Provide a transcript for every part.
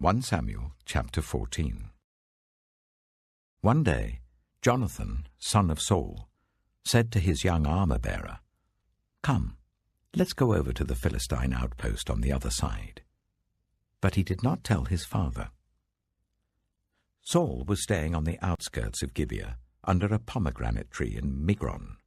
1 Samuel chapter 14. One day, Jonathan, son of Saul, said to his young armor-bearer, "Come, let's go over to the Philistine outpost on the other side." But he did not tell his father. Saul was staying on the outskirts of Gibeah, under a pomegranate tree in Migron.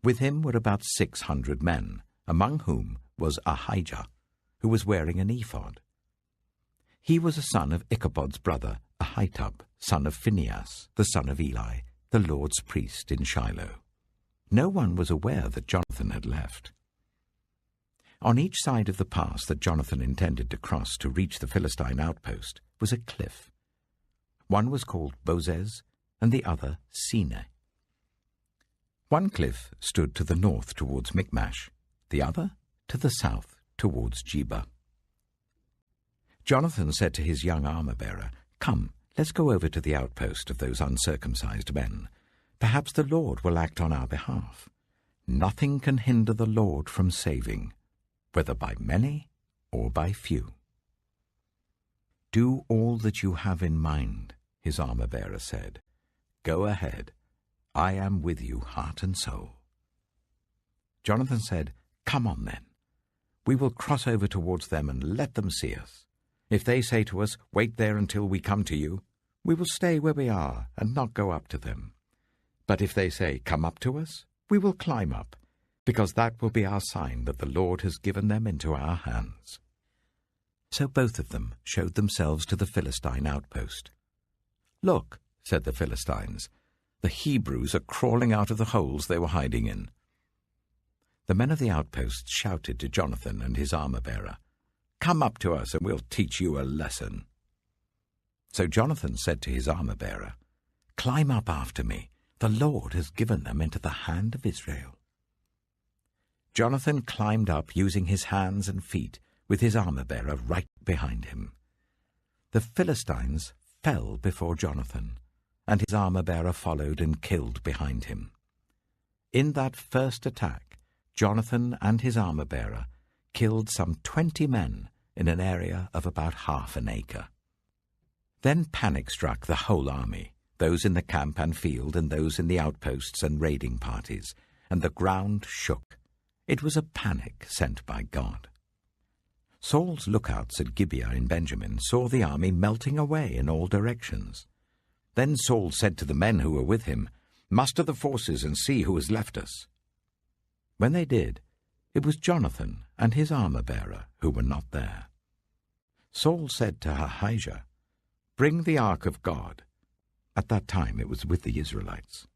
With him were about 600 men, among whom was Ahijah, who was wearing an ephod. He was a son of Ichabod's brother, Ahitub, son of Phinehas, the son of Eli, the Lord's priest in Shiloh. No one was aware that Jonathan had left. On each side of the pass that Jonathan intended to cross to reach the Philistine outpost was a cliff. One was called Bozez, and the other Seneh. One cliff stood to the north towards Michmash, the other to the south towards Geba. Jonathan said to his young armor-bearer, "Come, let's go over to the outpost of those uncircumcised men. Perhaps the Lord will act on our behalf. Nothing can hinder the Lord from saving, whether by many or by few." "Do all that you have in mind," his armor-bearer said. "Go ahead. I am with you, heart and soul." Jonathan said, "Come on then. We will cross over towards them and let them see us. If they say to us, 'Wait there until we come to you,' we will stay where we are and not go up to them. But if they say, 'Come up to us,' we will climb up, because that will be our sign that the Lord has given them into our hands." So both of them showed themselves to the Philistine outpost. "Look," said the Philistines, "the Hebrews are crawling out of the holes they were hiding in." The men of the outpost shouted to Jonathan and his armor-bearer, "Come up to us and we'll teach you a lesson." So Jonathan said to his armor-bearer, "Climb up after me. The Lord has given them into the hand of Israel." Jonathan climbed up using his hands and feet, with his armor-bearer right behind him. The Philistines fell before Jonathan, and his armor-bearer followed and killed behind him. In that first attack, Jonathan and his armor-bearer killed some 20 men in an area of about half an acre. Then panic struck the whole army, those in the camp and field and those in the outposts and raiding parties, and the ground shook. It was a panic sent by God. Saul's lookouts at Gibeah in Benjamin saw the army melting away in all directions. Then Saul said to the men who were with him, "Muster the forces and see who has left us." When they did, it was Jonathan and his armor-bearer who were not there. Saul said to Ahijah, "Bring the ark of God." At that time it was with the Israelites.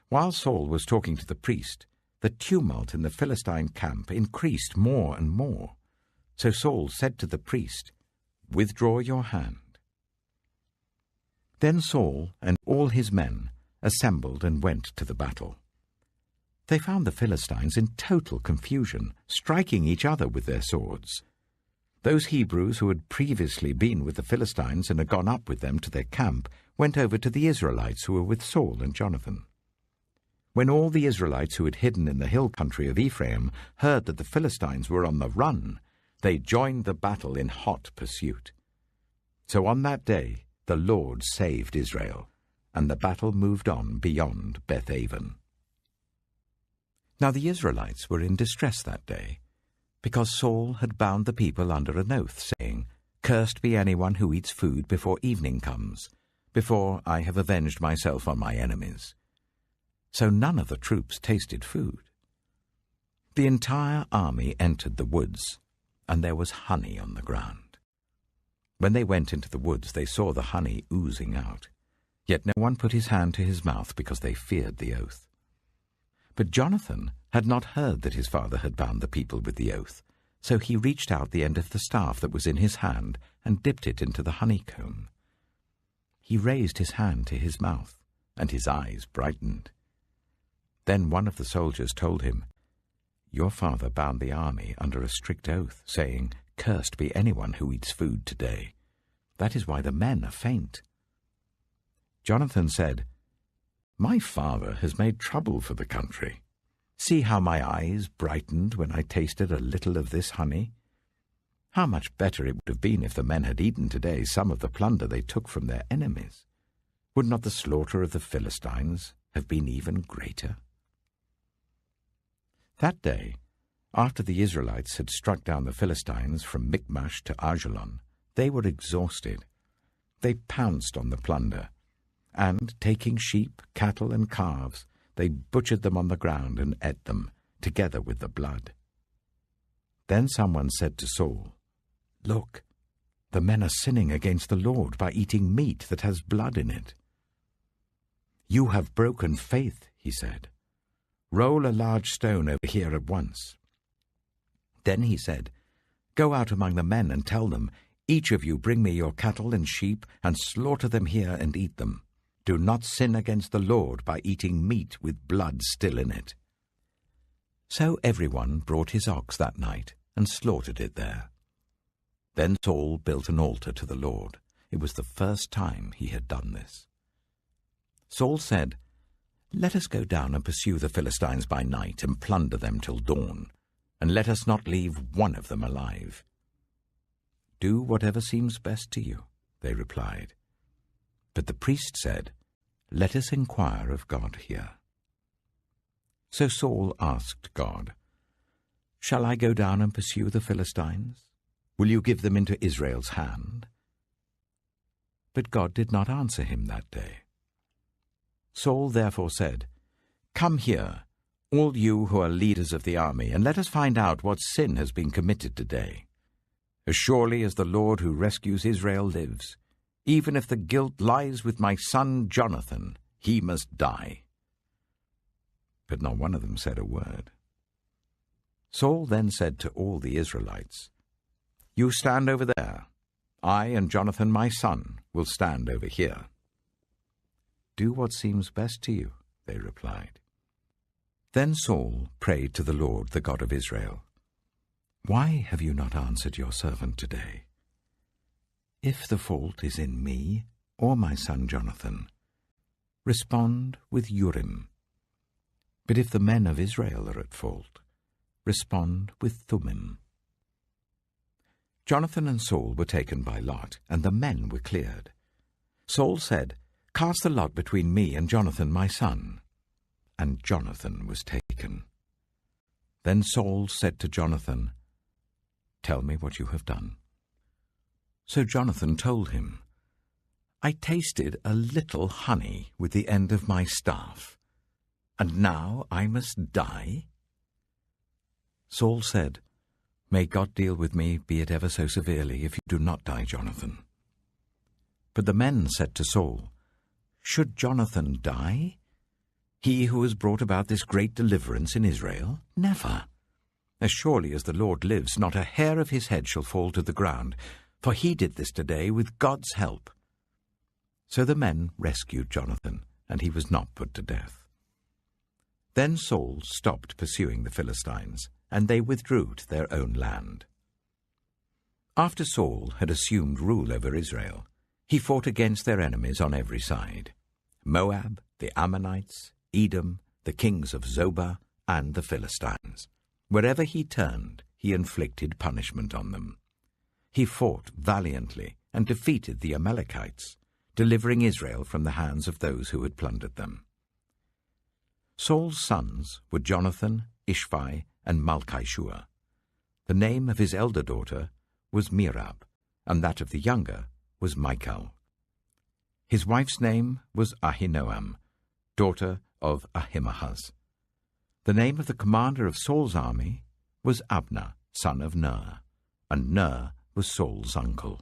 While Saul was talking to the priest, the tumult in the Philistine camp increased more and more. So Saul said to the priest, "Withdraw your hand." Then Saul and all his men assembled and went to the battle. They found the Philistines in total confusion, striking each other with their swords. Those Hebrews who had previously been with the Philistines and had gone up with them to their camp went over to the Israelites who were with Saul and Jonathan. When all the Israelites who had hidden in the hill country of Ephraim heard that the Philistines were on the run, they joined the battle in hot pursuit. So on that day the Lord saved Israel, and the battle moved on beyond Beth-aven. Now the Israelites were in distress that day, because Saul had bound the people under an oath, saying, "Cursed be anyone who eats food before evening comes, before I have avenged myself on my enemies." So none of the troops tasted food. The entire army entered the woods, and there was honey on the ground. When they went into the woods, they saw the honey oozing out. Yet no one put his hand to his mouth because they feared the oath. But Jonathan had not heard that his father had bound the people with the oath, so he reached out the end of the staff that was in his hand and dipped it into the honeycomb. He raised his hand to his mouth, and his eyes brightened. Then one of the soldiers told him, "Your father bound the army under a strict oath, saying, 'Cursed be anyone who eats food today.' That is why the men are faint." Jonathan said, "My father has made trouble for the country. See how my eyes brightened when I tasted a little of this honey." How much better it would have been if the men had eaten today some of the plunder they took from their enemies. Would not the slaughter of the Philistines have been even greater? That day, after the Israelites had struck down the Philistines from Michmash to Ajalon, they were exhausted. They pounced on the plunder, and, taking sheep, cattle, and calves, they butchered them on the ground and ate them, together with the blood. Then someone said to Saul, "Look, the men are sinning against the Lord by eating meat that has blood in it." "You have broken faith," he said. "Roll a large stone over here at once." Then he said, "Go out among the men and tell them, 'Each of you bring me your cattle and sheep, and slaughter them here and eat them. Do not sin against the Lord by eating meat with blood still in it.'" So everyone brought his ox that night and slaughtered it there. Then Saul built an altar to the Lord. It was the first time he had done this. Saul said, "Let us go down and pursue the Philistines by night and plunder them till dawn, and let us not leave one of them alive." "Do whatever seems best to you," they replied. But the priest said, "Let us inquire of God here." So Saul asked God, "Shall I go down and pursue the Philistines? Will you give them into Israel's hand?" But God did not answer him that day. Saul therefore said, "Come here, all you who are leaders of the army, and let us find out what sin has been committed today. As surely as the Lord who rescues Israel lives, even if the guilt lies with my son Jonathan, he must die." But not one of them said a word. Saul then said to all the Israelites, "You stand over there. I and Jonathan my son will stand over here." "Do what seems best to you," they replied. Then Saul prayed to the Lord, the God of Israel, "Why have you not answered your servant today? If the fault is in me or my son Jonathan, respond with Urim. But if the men of Israel are at fault, respond with Thummim." Jonathan and Saul were taken by lot, and the men were cleared. Saul said, "Cast the lot between me and Jonathan my son." And Jonathan was taken. Then Saul said to Jonathan, "Tell me what you have done." So Jonathan told him, "I tasted a little honey with the end of my staff, and now I must die?" Saul said, "May God deal with me, be it ever so severely, if you do not die, Jonathan." But the men said to Saul, "Should Jonathan die? He who has brought about this great deliverance in Israel? Never. As surely as the Lord lives, not a hair of his head shall fall to the ground, for he did this today with God's help." So the men rescued Jonathan, and he was not put to death. Then Saul stopped pursuing the Philistines, and they withdrew to their own land. After Saul had assumed rule over Israel, he fought against their enemies on every side: Moab, the Ammonites, Edom, the kings of Zobah, and the Philistines. Wherever he turned, he inflicted punishment on them. He fought valiantly and defeated the Amalekites, delivering Israel from the hands of those who had plundered them. Saul's sons were Jonathan, Ishvi, and Malchishua. The name of his elder daughter was Merab, and that of the younger was Michal. His wife's name was Ahinoam, daughter of Ahimaaz. The name of the commander of Saul's army was Abner, son of Ner, and Ner was Saul's uncle.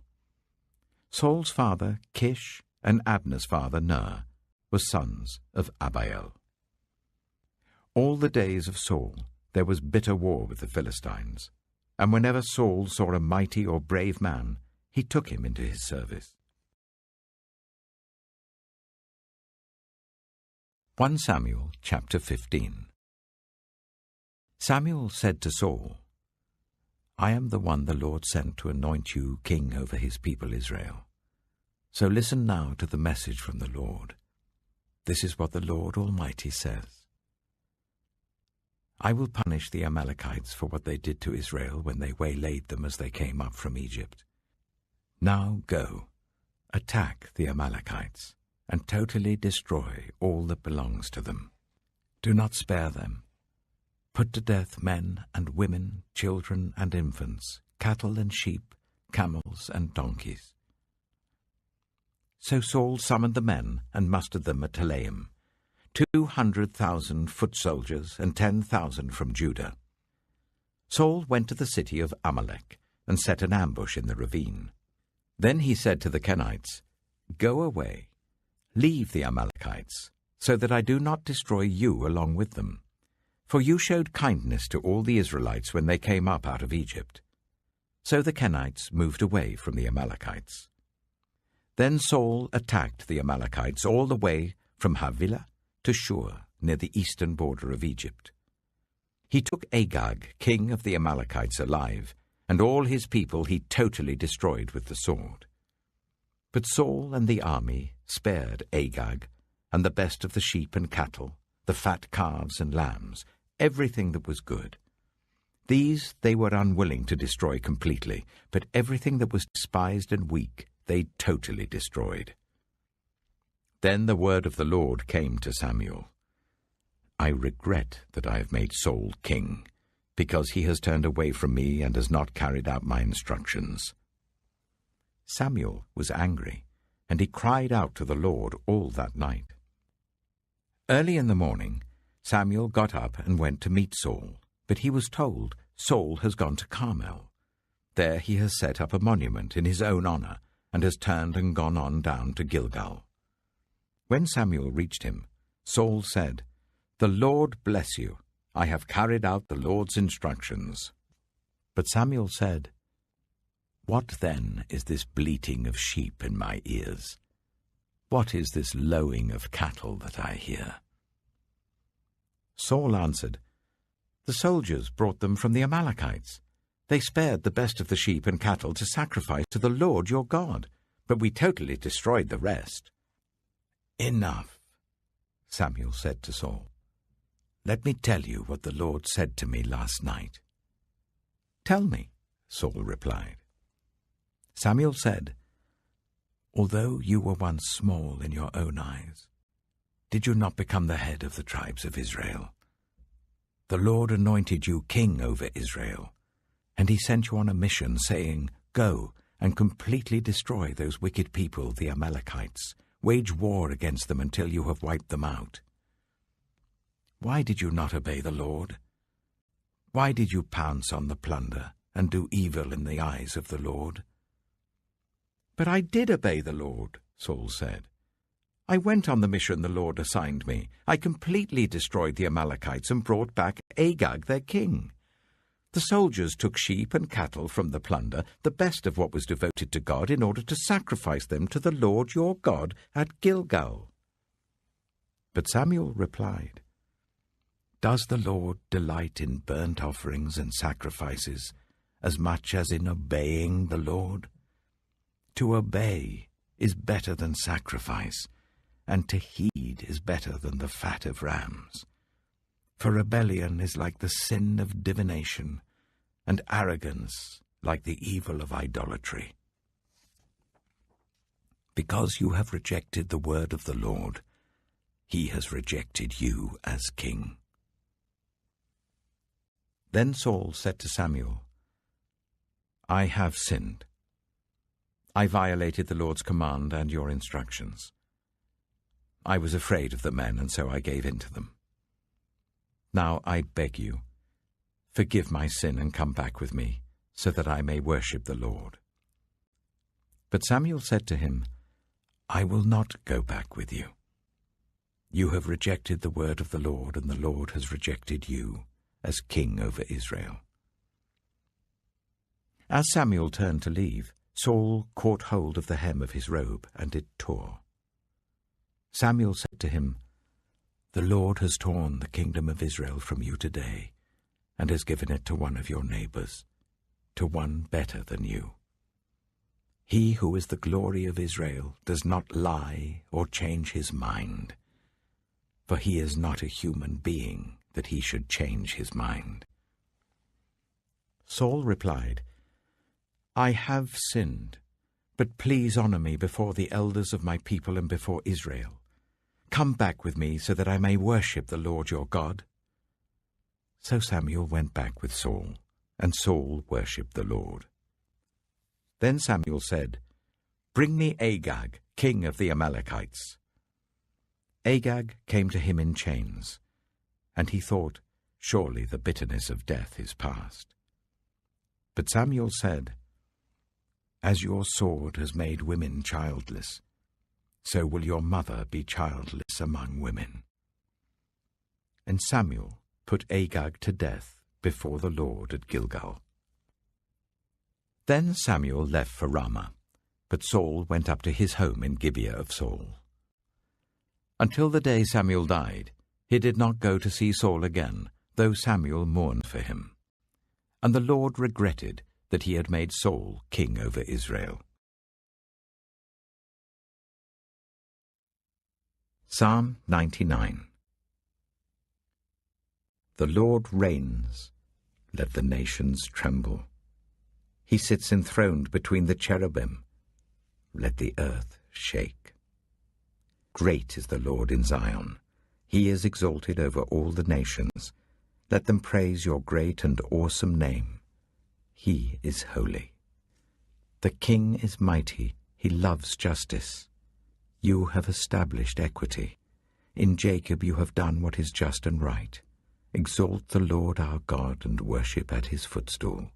Saul's father, Kish, and Abner's father, Ner, were sons of Abiel. All the days of Saul there was bitter war with the Philistines, and whenever Saul saw a mighty or brave man, he took him into his service. 1 Samuel chapter 15. Samuel said to Saul, "I am the one the Lord sent to anoint you king over his people Israel. So listen now to the message from the Lord. This is what the Lord Almighty says. I will punish the Amalekites for what they did to Israel when they waylaid them as they came up from Egypt. Now go, attack the Amalekites, and totally destroy all that belongs to them. Do not spare them. Put to death men and women, children and infants, cattle and sheep, camels and donkeys." So Saul summoned the men and mustered them at Telaim, 200,000 foot soldiers and 10,000 from Judah. Saul went to the city of Amalek and set an ambush in the ravine. Then he said to the Kenites, "Go away, leave the Amalekites, so that I do not destroy you along with them. For you showed kindness to all the Israelites when they came up out of Egypt." So the Kenites moved away from the Amalekites. Then Saul attacked the Amalekites all the way from Havilah to Shur, near the eastern border of Egypt. He took Agag, king of the Amalekites, alive, and all his people he totally destroyed with the sword. But Saul and the army spared Agag, and the best of the sheep and cattle, the fat calves and lambs, everything that was good. These they were unwilling to destroy completely, but everything that was despised and weak they totally destroyed. Then the word of the Lord came to Samuel. "I regret that I have made Saul king, because he has turned away from me and has not carried out my instructions." Samuel was angry, and he cried out to the Lord all that night. Early in the morning, Samuel got up and went to meet Saul, but he was told, "Saul has gone to Carmel. There he has set up a monument in his own honor, and has turned and gone on down to Gilgal." When Samuel reached him, Saul said, "The Lord bless you. I have carried out the Lord's instructions." But Samuel said, "What then is this bleating of sheep in my ears? What is this lowing of cattle that I hear?" Saul answered, "The soldiers brought them from the Amalekites. They spared the best of the sheep and cattle to sacrifice to the Lord your God, but we totally destroyed the rest." "Enough," Samuel said to Saul. "Let me tell you what the Lord said to me last night." "Tell me," Saul replied. Samuel said, "Although you were once small in your own eyes, did you not become the head of the tribes of Israel? The Lord anointed you king over Israel, and he sent you on a mission, saying, 'Go and completely destroy those wicked people, the Amalekites. Wage war against them until you have wiped them out.' Why did you not obey the Lord? Why did you pounce on the plunder and do evil in the eyes of the Lord?" "But I did obey the Lord," Saul said. "I went on the mission the Lord assigned me. I completely destroyed the Amalekites and brought back Agag, their king. The soldiers took sheep and cattle from the plunder, the best of what was devoted to God, in order to sacrifice them to the Lord your God at Gilgal." But Samuel replied, "Does the Lord delight in burnt offerings and sacrifices as much as in obeying the Lord? To obey is better than sacrifice, and to heed is better than the fat of rams. For rebellion is like the sin of divination, and arrogance like the evil of idolatry. Because you have rejected the word of the Lord, he has rejected you as king." Then Saul said to Samuel, "I have sinned. I violated the Lord's command and your instructions. I was afraid of the men, and so I gave in to them. Now I beg you, forgive my sin and come back with me, so that I may worship the Lord." But Samuel said to him, "I will not go back with you. You have rejected the word of the Lord, and the Lord has rejected you as king over Israel." As Samuel turned to leave, Saul caught hold of the hem of his robe, and it tore. Samuel said to him, "The Lord has torn the kingdom of Israel from you today, and has given it to one of your neighbors, to one better than you. He who is the glory of Israel does not lie or change his mind, for he is not a human being that he should change his mind. Saul replied, I have sinned, but please honor me before the elders of my people and before Israel. Come back with me so that I may worship the Lord your God. So Samuel went back with Saul, and Saul worshipped the Lord. Then Samuel said, Bring me Agag, king of the Amalekites. Agag came to him in chains, and he thought, Surely the bitterness of death is past. But Samuel said, As your sword has made women childless, so will your mother be childless among women. And Samuel put Agag to death before the Lord at Gilgal. Then Samuel left for Ramah, but Saul went up to his home in Gibeah of Saul. Until the day Samuel died, he did not go to see Saul again, though Samuel mourned for him. And the Lord regretted that he had made Saul king over Israel. Psalm 99. The Lord reigns, let the nations tremble. He sits enthroned between the cherubim, let the earth shake. Great is the Lord in Zion, he is exalted over all the nations. Let them praise your great and awesome name. He is holy. The King is mighty, he loves justice. You have established equity. In Jacob you have done what is just and right. Exalt the Lord our God and worship at his footstool.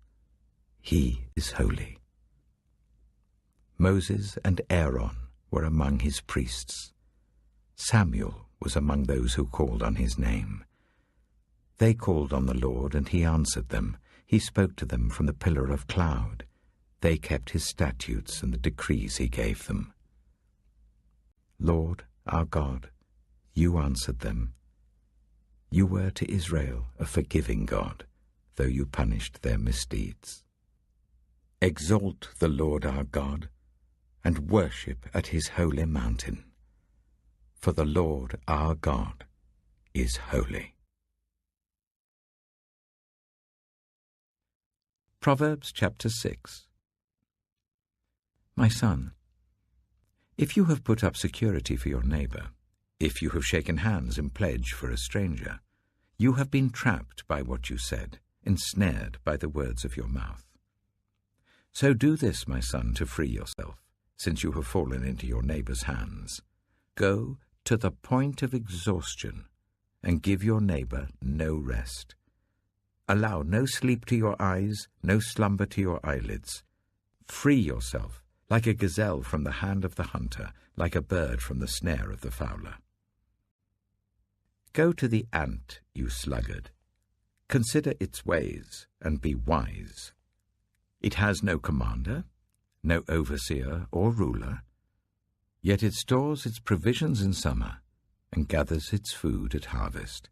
He is holy. Moses and Aaron were among his priests. Samuel was among those who called on his name. They called on the Lord, and he answered them. He spoke to them from the pillar of cloud. They kept his statutes and the decrees he gave them. Lord, our God, you answered them. You were to Israel a forgiving God, though you punished their misdeeds. Exalt the Lord our God, and worship at his holy mountain. For the Lord our God is holy. Proverbs chapter 6. My son, if you have put up security for your neighbor, if you have shaken hands in pledge for a stranger, you have been trapped by what you said, ensnared by the words of your mouth. So do this, my son, to free yourself, since you have fallen into your neighbor's hands. Go to the point of exhaustion and give your neighbor no rest. Allow no sleep to your eyes, no slumber to your eyelids. Free yourself, like a gazelle from the hand of the hunter, like a bird from the snare of the fowler. Go to the ant, you sluggard. Consider its ways, and be wise. It has no commander, no overseer or ruler, yet it stores its provisions in summer, and gathers its food at harvest.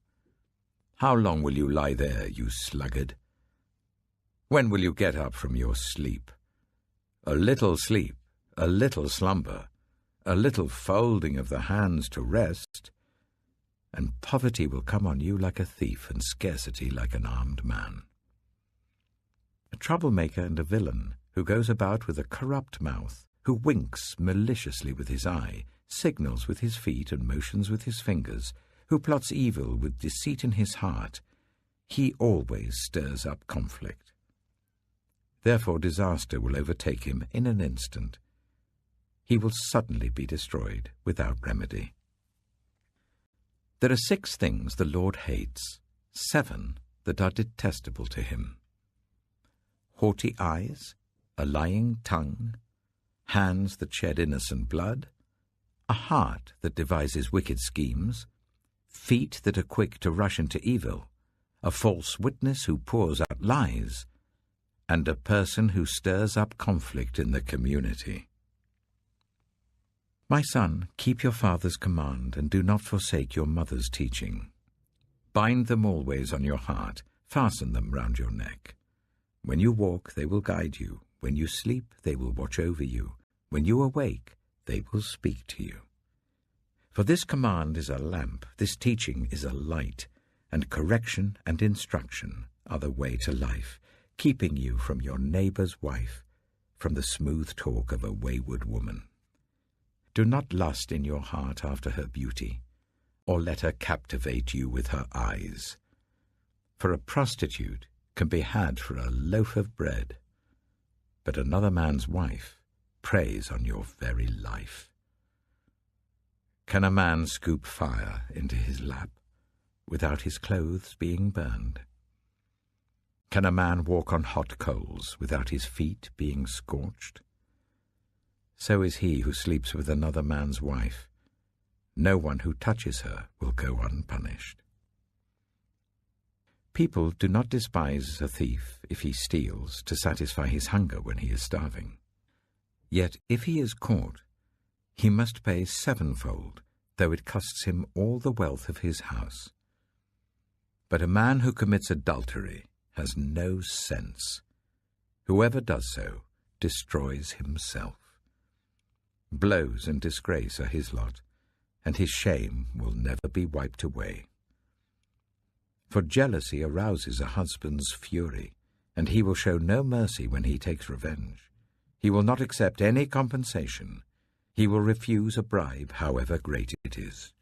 How long will you lie there, you sluggard? When will you get up from your sleep? A little sleep, a little slumber, a little folding of the hands to rest, and poverty will come on you like a thief, and scarcity like an armed man. A troublemaker and a villain, who goes about with a corrupt mouth, who winks maliciously with his eye, signals with his feet and motions with his fingers, who plots evil with deceit in his heart, he always stirs up conflict. Therefore disaster will overtake him in an instant. He will suddenly be destroyed without remedy. There are 6 things the Lord hates, 7 that are detestable to him: haughty eyes, a lying tongue, hands that shed innocent blood, a heart that devises wicked schemes, feet that are quick to rush into evil, a false witness who pours out lies, and a person who stirs up conflict in the community. My son, keep your father's command, and do not forsake your mother's teaching. Bind them always on your heart, fasten them round your neck. When you walk, they will guide you. When you sleep, they will watch over you. When you awake, they will speak to you. For this command is a lamp, this teaching is a light. and correction and instruction are the way to life, keeping you from your neighbor's wife, from the smooth talk of a wayward woman. Do not lust in your heart after her beauty, or let her captivate you with her eyes. For a prostitute can be had for a loaf of bread, but another man's wife preys on your very life. Can a man scoop fire into his lap without his clothes being burned? Can a man walk on hot coals without his feet being scorched? So is he who sleeps with another man's wife. No one who touches her will go unpunished. People do not despise a thief if he steals to satisfy his hunger when he is starving. Yet if he is caught, he must pay sevenfold, though it costs him all the wealth of his house. But a man who commits adultery has no sense. Whoever does so destroys himself. Blows and disgrace are his lot, and his shame will never be wiped away. For jealousy arouses a husband's fury, and he will show no mercy when he takes revenge. He will not accept any compensation. He will refuse a bribe, however great it is.